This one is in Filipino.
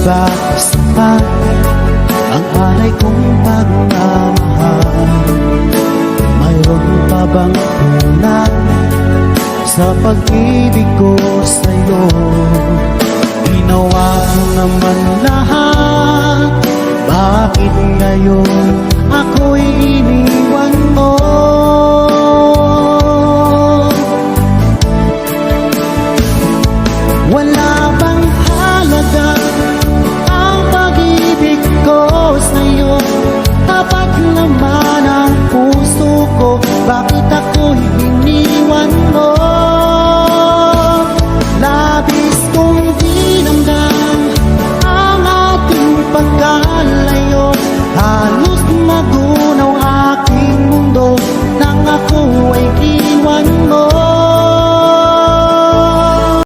Bakit sapat ang alay kong pagmamahal? Mayroon pa bang kulang sa pag-ibig ko sa'yo? Ginawa ko naman lahat, bakit ngayon ako'y iniwan mo? Wala bang halaga ang pag-ibig ko sa'yo? Tapat naman ang puso ko, bakit ako'y iniwan mo?